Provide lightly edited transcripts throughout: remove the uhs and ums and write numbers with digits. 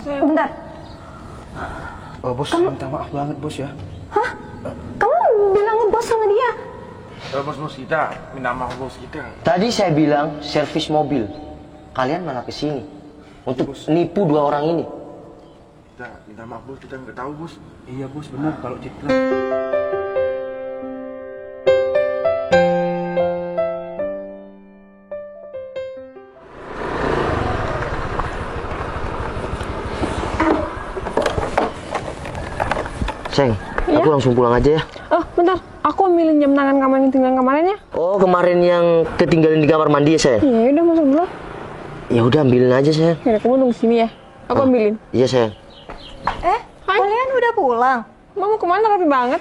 Bentar. Bos, minta maaf banget bos ya. Hah? Kamu bilang bos sama dia? Bos kita, minta maaf bos kita. Tadi saya bilang servis mobil. Kalian malah kesini untuk nipu dua orang ini. Kita minta maaf bos, kita nggak tahu bos. Iya bos, benar kalau Citra. Sayang, aku langsung pulang aja ya. Oh, bentar. Aku ambilin jam tangan kamu yang tinggal kemarin ya. Oh, kemarin yang ketinggalan di kamar mandi ya, sayang? Iya, udah masuk dulu. Ya udah, ambilin aja, sayang. Ya, kamu tunggu sini ya. Aku ambilin. Iya, sayang. Hai. Kalian udah pulang? Mama kemana rapi banget?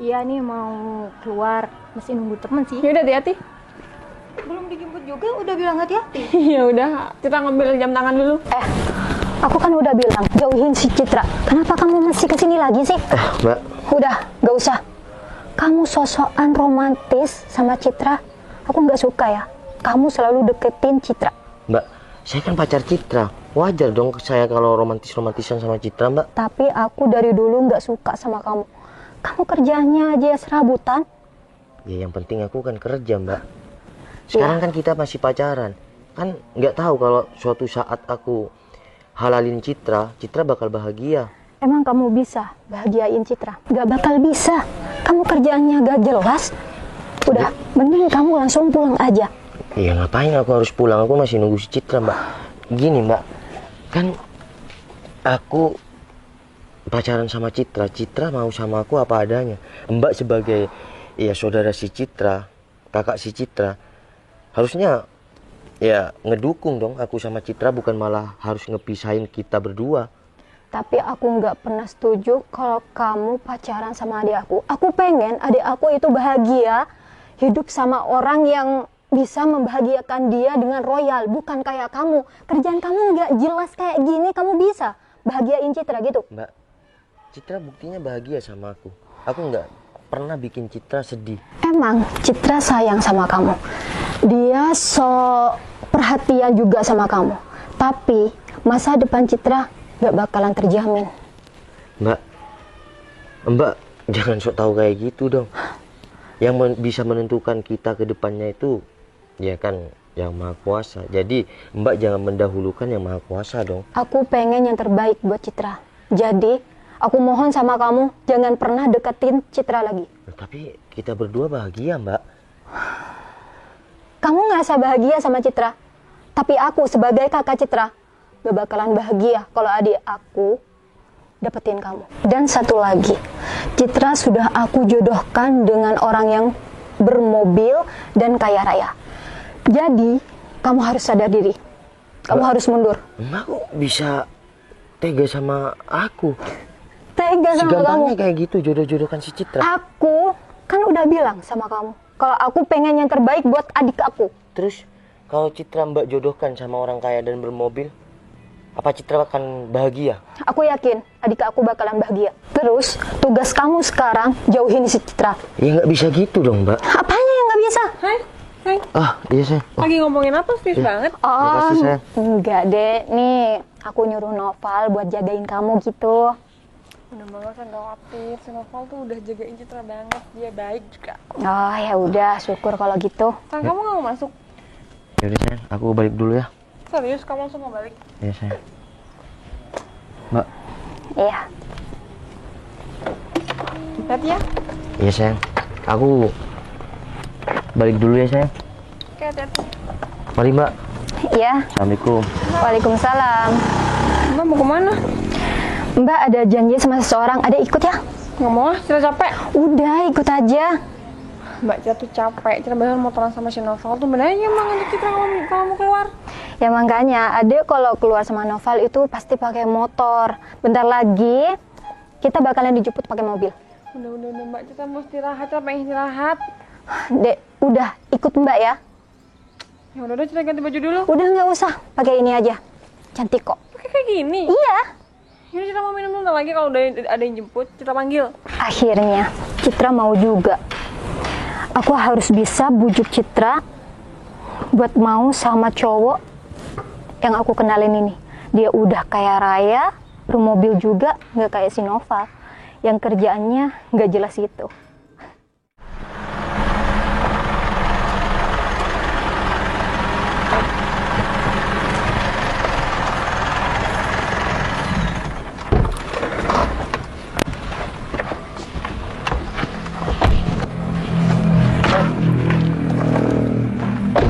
Iya nih mau keluar, masih nunggu temen sih. Ya udah hati-hati. Belum dijemput juga udah bilang hati-hati. Ya udah, kita ngambil jam tangan dulu. Aku kan udah bilang jauhin si Citra. Kenapa kamu masih kesini lagi sih? Mbak. Udah, gak usah. Kamu sosokan romantis sama Citra. Aku nggak suka ya. Kamu selalu deketin Citra. Mbak, saya kan pacar Citra. Wajar dong saya kalau romantisan sama Citra, Mbak. Tapi aku dari dulu nggak suka sama kamu. Kamu kerjanya aja serabutan. Ya yang penting aku kan kerja, Mbak. Sekarang kan kita masih pacaran. Kan nggak tahu kalau suatu saat aku halalin Citra, Citra bakal bahagia. Emang kamu bisa bahagiain Citra? Gak bakal bisa. Kamu kerjaannya gak jelas. Udah, mending kamu langsung pulang aja. Iya, ngapain aku harus pulang? Aku masih nunggu si Citra, Mbak. Gini, Mbak. Kan aku pacaran sama Citra. Citra mau sama aku apa adanya. Mbak sebagai ya saudara si Citra, kakak si Citra, harusnya ya ngedukung dong aku sama Citra, bukan malah harus ngepisahin kita berdua. Tapi aku nggak pernah setuju kalau kamu pacaran sama adik aku. Aku pengen adik aku itu bahagia, hidup sama orang yang bisa membahagiakan dia dengan royal, bukan kayak kamu. Kerjaan kamu nggak jelas kayak gini, kamu bisa bahagiain Citra gitu. Mbak, Citra buktinya bahagia sama aku. Aku nggak pernah bikin Citra sedih. Emang Citra sayang sama kamu. Dia so perhatian juga sama kamu. Tapi masa depan Citra gak bakalan terjamin. Mbak jangan sok tahu kayak gitu dong. Yang bisa menentukan kita ke depannya itu ya kan yang Maha Kuasa. Jadi Mbak jangan mendahulukan yang Maha Kuasa dong. Aku pengen yang terbaik buat Citra. Jadi aku mohon sama kamu jangan pernah deketin Citra lagi. Tapi kita berdua bahagia, Mbak. Kamu ngerasa bahagia sama Citra. Tapi aku sebagai kakak Citra gak bakalan bahagia kalau adik aku dapetin kamu. Dan satu lagi, Citra sudah aku jodohkan dengan orang yang bermobil dan kaya raya. Jadi kamu harus sadar diri. Kamu harus mundur. Mbak kok bisa tega sama aku? Tega sama kamu. Segampangnya kayak gitu jodoh-jodohkan si Citra. Aku kan udah bilang sama kamu kalau aku pengen yang terbaik buat adik aku. Terus kalau Citra Mbak jodohkan sama orang kaya dan bermobil, apa Citra akan bahagia? Aku yakin adik aku bakalan bahagia. Terus tugas kamu sekarang jauhin si Citra. Ya nggak bisa gitu dong, Mbak. Apanya yang nggak bisa? Hai, sayang. Iya sayang. Lagi ngomongin apa? Serius banget. Makasih, sayang. Enggak deh. Nih, aku nyuruh Noval buat jagain kamu gitu. Udah banget, saya khawatir. Si Noval tuh udah jagain Citra banget. Dia baik juga. Oh ya udah, syukur kalau gitu. Sayang, kamu nggak mau masuk? Yaudah sayang, aku balik dulu ya. Serius, kamu langsung mau balik? Iya sayang. Mbak. Iya. Hati ya. Iya sayang. Aku balik dulu ya sayang. Oke, hati-hati. Mari Mbak. Iya. Assalamualaikum. Waalaikumsalam. Mbak mau kemana? Mbak ada janji sama seseorang, ada ikut ya? Nggak mau ah, Citra capek. Udah, ikut aja. Mbak Citra tuh capek. Citra bahkan motoran sama si Noval tuh benernya emang ngajak Citra kalau mau keluar. Ya makanya, Ade kalau keluar sama Noval itu pasti pakai motor. Bentar lagi kita bakalan dijemput pakai mobil. Udah Mbak Citra mau istirahat, Citra pengen istirahat. Dek, udah ikut Mbak ya. Ya udah Citra ganti baju dulu. Udah nggak usah, pakai ini aja. Cantik kok. Kayak gini. Iya. Yaudah Citra mau minum dulu lagi kalau udah ada yang jemput, Citra panggil. Akhirnya Citra mau juga. Aku harus bisa bujuk Citra buat mau sama cowok yang aku kenalin ini. Dia udah kaya raya, bermobil juga, nggak kayak si Nova yang kerjaannya nggak jelas itu.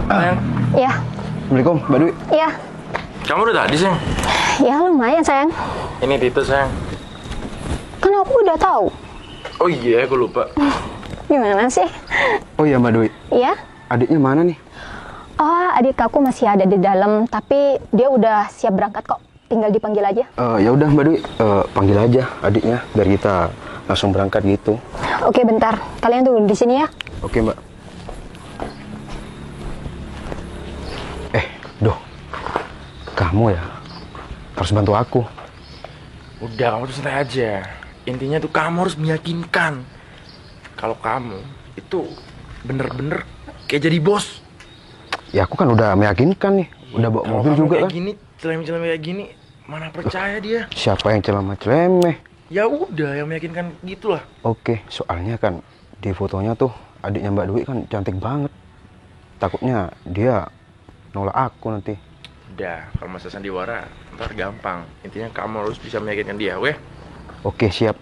Sayang. Ya, Assalamualaikum, Mbak Dwi. ya, Kamu udah tadi, sayang? ya lumayan sayang. Ini Tito, sayang. Kan aku udah tahu. Oh iya, aku lupa. Gimana sih? Oh iya Mbak Dwi, Ya, adiknya mana nih? oh adik aku masih ada di dalam, tapi dia udah siap berangkat kok. Tinggal dipanggil aja. Ya udah Mbak Dwi, panggil aja adiknya biar kita langsung berangkat gitu. Oke, bentar. Kalian tunggu di sini ya. Oke Mbak. Doh, kamu ya harus bantu aku. Udah, kamu tuh santai aja. Intinya tuh kamu harus meyakinkan kalau kamu itu bener-bener kayak jadi bos. Ya aku kan udah meyakinkan nih, udah bawa Kalau mobil kamu juga kayak kan. gini, celem-celem kayak gini, mana percaya dia? Siapa yang ceramah-celemeh? Ya udah, yang meyakinkan gitulah. Oke, soalnya kan di fotonya tuh adiknya Mbak Dwi kan cantik banget. Takutnya dia nolak aku nanti. Udah, kalau masa sandiwara, ntar gampang. Intinya kamu harus bisa meyakinkan dia, weh. Oke, siap.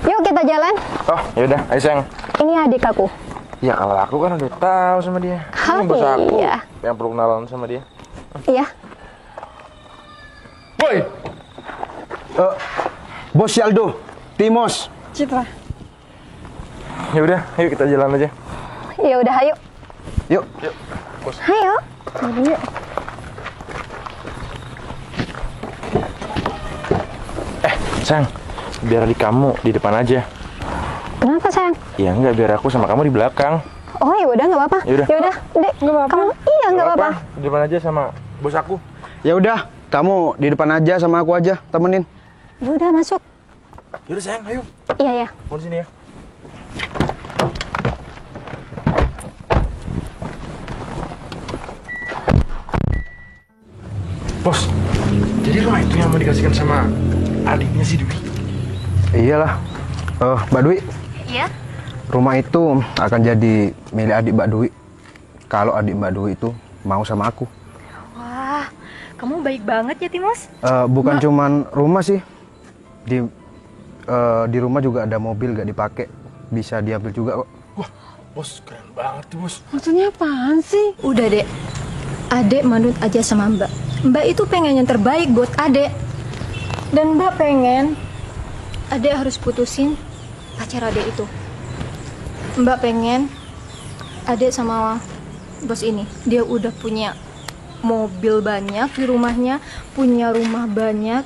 Yuk kita jalan. Oh, yaudah, ayo sayang. Ini adik aku. Ya kalau aku kan udah tahu sama dia. Oh, Ini bos aku iya. yang perlu kenalan sama dia. Iya. Boy, Bos Aldo, Timos. Citra. ya udah, ayo kita jalan aja. Ya udah, ayo. Yuk. Ayo. Sayang, biar adik kamu di depan aja. Kenapa sayang? Ya enggak, biar aku sama kamu di belakang. Oh ya udah, nggak apa-apa. Yaudah. Ya udah, Dek. Nggak apa-apa. Kamu iya nggak apa-apa. Di depan aja sama bos aku. Ya udah, kamu di depan aja sama aku aja, temenin. Ya udah masuk. Yaudah sayang, ayo. Iya ya. Mau di sini ya. Bos, jadi rumah itu yang mau dikasihkan sama adiknya si Dwi? Iyalah. Mbak Dwi, Iya. rumah itu akan jadi milik adik Mbak Dwi. Kalau adik Mbak Dwi itu mau sama aku. Wah, kamu baik banget ya Timos. Bukan cuman rumah sih. Di rumah juga ada mobil gak dipakai. Bisa diambil juga kok. Wah, bos keren banget tuh bos. Maksudnya apaan sih? Udah Dek. Adek manut aja sama Mbak. Mbak itu pengen yang terbaik buat Adek. Dan Mbak pengen Adek harus putusin pacar Adek itu. Mbak pengen Adek sama bos ini, dia udah punya mobil banyak di rumahnya, punya rumah banyak.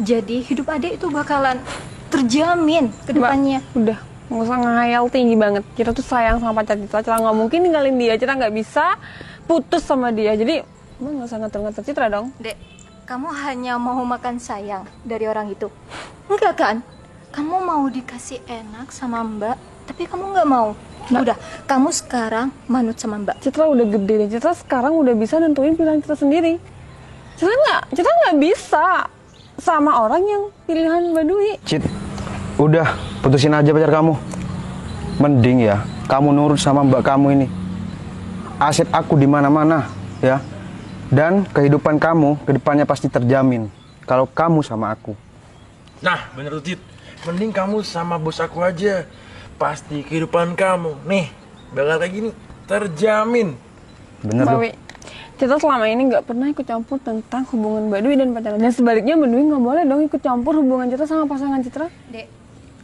Jadi hidup Adek itu bakalan terjamin ke depannya. Mbak, udah, nggak usah ngehayal tinggi banget. Kita tuh sayang sama pacar Citra. Citra nggak mungkin ninggalin dia. Citra nggak bisa putus sama dia. Jadi Mbak nggak usah ngatur-ngatur Citra dong. Dek, kamu hanya mau makan sayang dari orang itu? Enggak kan? Kamu mau dikasih enak sama Mbak, tapi kamu nggak mau. Udah, kamu sekarang manut sama Mbak. Citra udah gede deh. Citra sekarang udah bisa nentuin pilihan Citra sendiri. Citra nggak bisa sama orang yang pilihan Mbak Dwi. Cit, udah putusin aja pacar kamu. Mending ya, kamu nurut sama mbak kamu ini. Aset aku di mana-mana, ya. Dan kehidupan kamu kedepannya pasti terjamin kalau kamu sama aku. Nah, bener tuh Cit. Mending kamu sama bos aku aja. Pasti kehidupan kamu, nih, bakal kayak gini. Terjamin. Bener Mbak loh. Wi, Citra selama ini nggak pernah ikut campur tentang hubungan Mbak Dwi dan pacarnya. Dan sebaliknya Mbak Dwi nggak boleh dong ikut campur hubungan Citra sama pasangan Citra. Dek,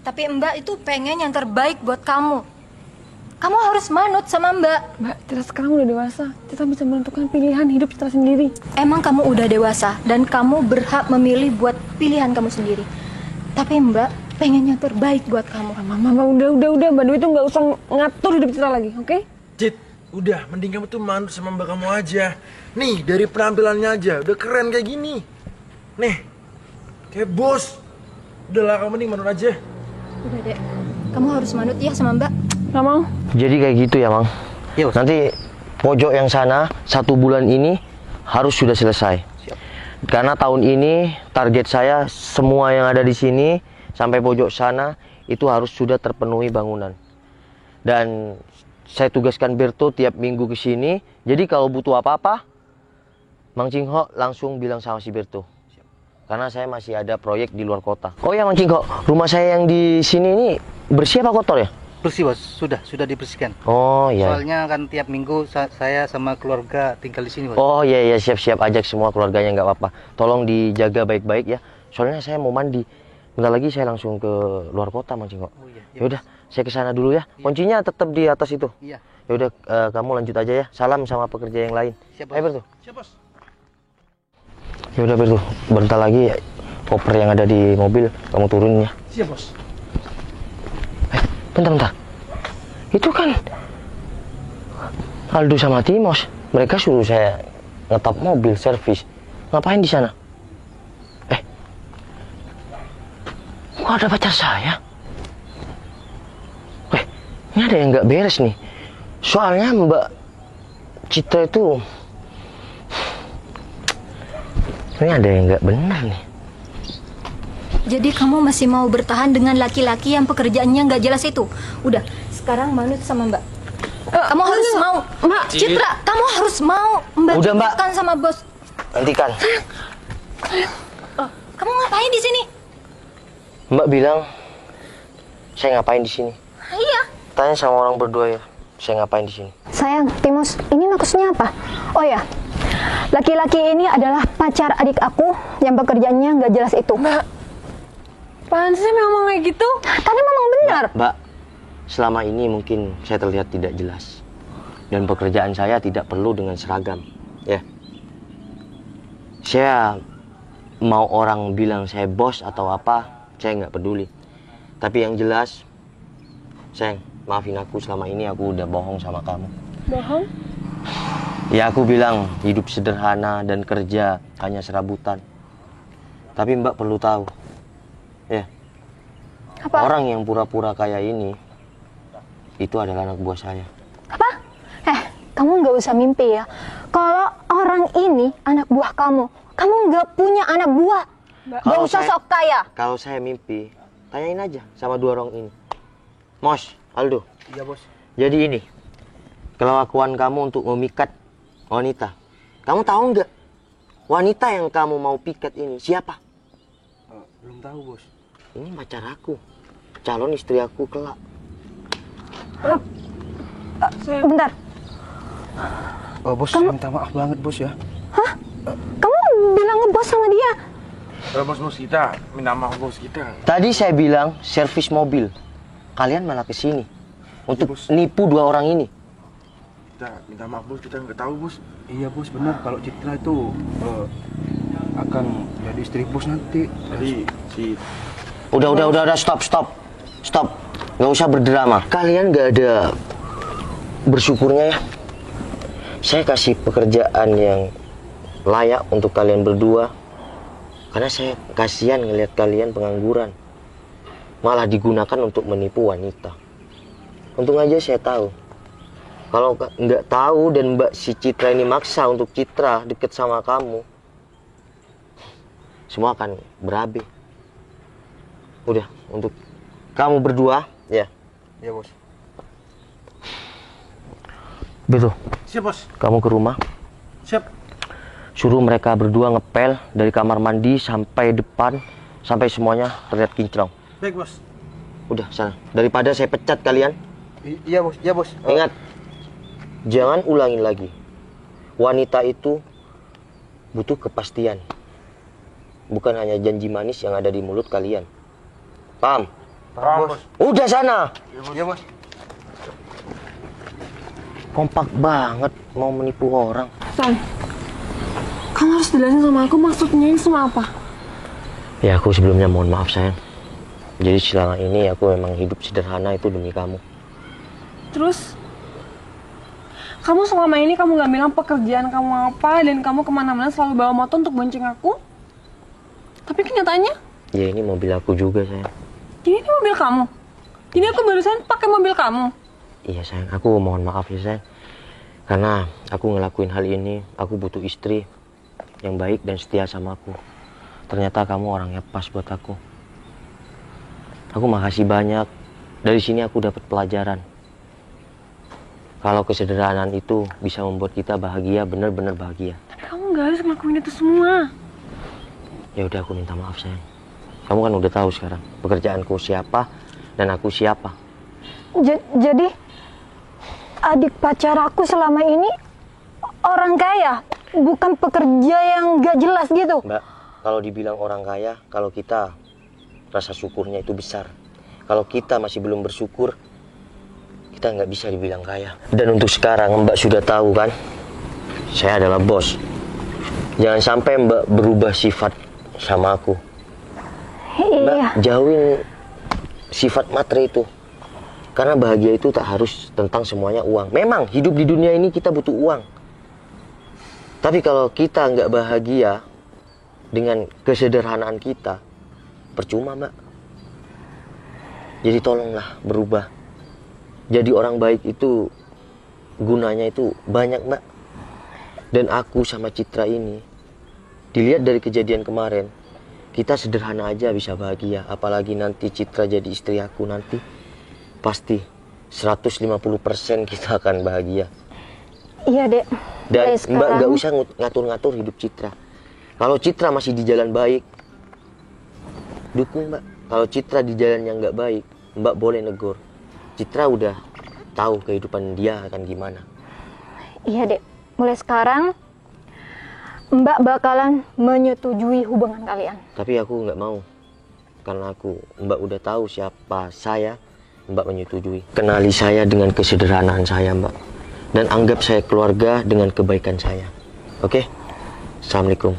tapi Mbak itu pengen yang terbaik buat kamu. Kamu harus manut sama Mbak. Mbak, Citra sekarang udah dewasa. Citra bisa menentukan pilihan hidup Citra sendiri. Emang kamu udah dewasa dan kamu berhak memilih buat pilihan kamu sendiri. Tapi Mbak pengen yang terbaik buat kamu. Mama, udah. Mbak Dwi tuh nggak usah ngatur hidup Citra lagi, oke? Cit, udah, mending kamu tuh manut sama mbak kamu aja. Nih, dari penampilannya aja, udah keren kayak gini. Nih, kayak bos. Udahlah, kamu mending manut aja. Udah Dek, kamu harus manut ya sama Mbak. Nggak mau. Jadi kayak gitu ya, Mang. Nanti pojok yang sana 1 bulan ini harus sudah selesai. Karena tahun ini target saya semua yang ada di sini sampai pojok sana itu harus sudah terpenuhi bangunan. Dan saya tugaskan Berto tiap minggu ke sini. Jadi kalau butuh apa-apa, Mang Cingho langsung bilang sama si Berto. Karena saya masih ada proyek di luar kota. Oh ya Mang Cingho, rumah saya yang di sini ini bersih apa kotor ya? Bersih bos, sudah dibersihkan. Oh iya. Soalnya kan tiap minggu saya sama keluarga tinggal di sini bos. Oh iya siap-siap, ajak semua keluarganya, nggak apa-apa. Tolong dijaga baik-baik ya. Soalnya saya mau mandi. Bentar lagi saya langsung ke luar kota Mang Cingho. Oh iya. Ya udah, saya ke sana dulu ya. Kuncinya tetap di atas itu. Iya. Ya udah, kamu lanjut aja ya. Salam sama pekerja yang lain. Siap, Bos. Ayo Berto. Siap, Bos. Ya udah Berto, bentar lagi koper yang ada di mobil kamu turunin ya. Siap, Bos. Bentar. Itu kan Aldo sama Timos. Mereka suruh saya ngetop mobil servis. Ngapain di sana? Kok ada pacar saya? Ini ada yang nggak beres nih. Soalnya Mbak Citra itu, ini ada yang nggak benar nih. Jadi kamu masih mau bertahan dengan laki-laki yang pekerjaannya nggak jelas itu? Udah, sekarang manut sama Mbak. Kamu harus mau, Mbak Citra. Kamu harus mau Udah, Mbak. membagikan sama bos. Hentikan. Kamu ngapain di sini? Mbak bilang saya ngapain di sini? Iya. Tanya sama orang berdua ya. Saya ngapain di sini? Sayang, Timos, ini maksudnya apa? Oh ya, laki-laki ini adalah pacar adik aku yang pekerjaannya nggak jelas itu. Mbak, apaan sih memang kayak gitu? Karena memang benar. Mbak, selama ini mungkin saya terlihat tidak jelas. Dan pekerjaan saya tidak perlu dengan seragam. Ya. Saya mau orang bilang saya bos atau apa, saya nggak peduli. Tapi yang jelas, sayang, maafin aku selama ini aku udah bohong sama kamu. Bohong? Ya aku bilang hidup sederhana dan kerja hanya serabutan. Tapi Mbak perlu tahu, ya, Apa? orang yang pura-pura kayak ini, itu adalah anak buah saya. Apa? Kamu nggak usah mimpi ya. Kalau orang ini anak buah kamu nggak punya anak buah. Nggak Kalau usah saya- sok kaya. Kalau saya mimpi, tanyain aja sama dua orang ini. Mos, Aldo. Iya bos. Jadi ini, kelakuan kamu untuk memikat wanita. Kamu tahu nggak? Wanita yang kamu mau pikat ini siapa? Belum tahu bos. Ini pacar aku, calon istri aku kelak. Bentar, Bos, minta maaf banget bos ya. kamu bilang ngebos sama dia. Bos kita, minta maaf bos kita. Tadi saya bilang servis mobil. Kalian malah kesini untuk nipu dua orang ini. Kita minta maaf bos, kita nggak tahu bos. Iya bos, benar. Kalau Citra itu akan jadi istri bos nanti. Tadi si Udah, stop. Nggak usah berdrama. Kalian nggak ada bersyukurnya ya. Saya kasih pekerjaan yang layak untuk kalian berdua. Karena saya kasihan ngelihat kalian pengangguran. Malah digunakan untuk menipu wanita. Untung aja saya tahu. Kalau nggak tahu dan Mbak si Citra ini maksa untuk Citra deket sama kamu, semua akan berabe. Udah, untuk kamu berdua, ya. Iya bos. Betul. siap bos. Kamu ke rumah, Siap. suruh mereka berdua ngepel dari kamar mandi sampai depan, sampai semuanya terlihat kinclong. Baik bos. Udah, sana. Daripada saya pecat kalian, Iya bos. Iya bos. ingat, jangan ulangin lagi. Wanita itu butuh kepastian. Bukan hanya janji manis yang ada di mulut kalian. Paham? Paham bos. Udah sana. Iya bos. Kompak banget mau menipu orang. San, kamu harus jelasin sama aku maksudnya ini semua apa? Ya aku sebelumnya mohon maaf sayang. Jadi selama ini aku memang hidup sederhana itu demi kamu. Terus, kamu selama ini kamu gak bilang pekerjaan kamu apa dan kamu kemana-mana selalu bawa motor untuk bonceng aku. Tapi kenyataannya, Ya ini mobil aku juga sayang. ini mobil kamu. Ini aku barusan pakai mobil kamu. Iya sayang, aku mohon maaf ya sayang. Karena aku ngelakuin hal ini, aku butuh istri. yang baik dan setia sama aku. Ternyata kamu orang yang pas buat aku. Aku makasih banyak. Dari sini aku dapat pelajaran. Kalau kesederhanaan itu bisa membuat kita bahagia, benar-benar bahagia. Tapi kamu gak harus ngelakuin itu semua. Ya udah, aku minta maaf sayang. Kamu kan udah tahu sekarang pekerjaanku siapa dan aku siapa. Jadi adik pacar aku selama ini orang kaya, bukan pekerja yang gak jelas gitu. Mbak, kalau dibilang orang kaya, kalau kita rasa syukurnya itu besar. Kalau kita masih belum bersyukur, kita nggak bisa dibilang kaya. Dan untuk sekarang Mbak sudah tahu kan, saya adalah bos. Jangan sampai Mbak berubah sifat sama aku. Mbak, Iya. jauhin sifat matre itu. Karena bahagia itu tak harus tentang semuanya uang. Memang hidup di dunia ini kita butuh uang. Tapi kalau kita nggak bahagia dengan kesederhanaan kita, percuma Mbak. Jadi tolonglah berubah. Jadi orang baik itu gunanya itu banyak Mbak. Dan aku sama Citra ini, dilihat dari kejadian kemarin, kita sederhana aja bisa bahagia. Apalagi nanti Citra jadi istri aku nanti, pasti 150% kita akan bahagia. Iya dek. Dan Mulai Mbak sekarang, gak usah ngatur-ngatur hidup Citra. Kalau Citra masih di jalan baik, dukung Mbak. Kalau Citra di jalan yang gak baik, Mbak boleh negor. Citra udah tahu kehidupan dia akan gimana. Iya dek. Mulai sekarang Mbak bakalan menyetujui hubungan kalian. Tapi aku nggak mau. Karena Mbak udah tahu siapa saya, Mbak menyetujui. Kenali saya dengan kesederhanaan saya Mbak. Dan anggap saya keluarga dengan kebaikan saya. Oke? Assalamualaikum.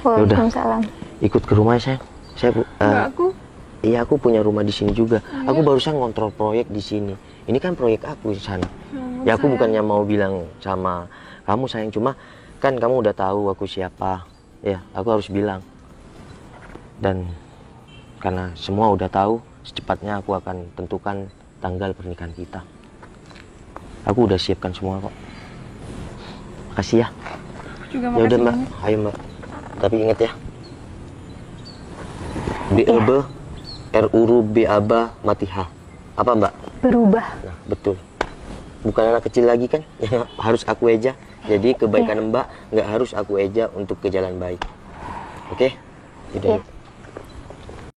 Yaudah. Waalaikumsalam. Ikut ke rumah saya. Enggak, aku. Iya, aku punya rumah di sini juga. Aku barusan ngontrol proyek di sini. Ini kan proyek aku di sana. Ya aku bukannya mau bilang sama kamu sayang, cuma kan kamu udah tahu aku siapa. Ya, aku harus bilang. Dan karena semua udah tahu, secepatnya aku akan tentukan tanggal pernikahan kita. Aku udah siapkan semua kok. Makasih ya. Aku juga Ya udah makasih Mbak, banyak. ayo Mbak. Tapi ingat ya. BEB RURU BABA Matiha. Apa Mbak? Berubah. Nah, betul. Bukan anak kecil lagi kan? Harus aku eja. Jadi kebaikan Mbak nggak harus aku eja untuk ke jalan baik. Oke? Udah. Iya.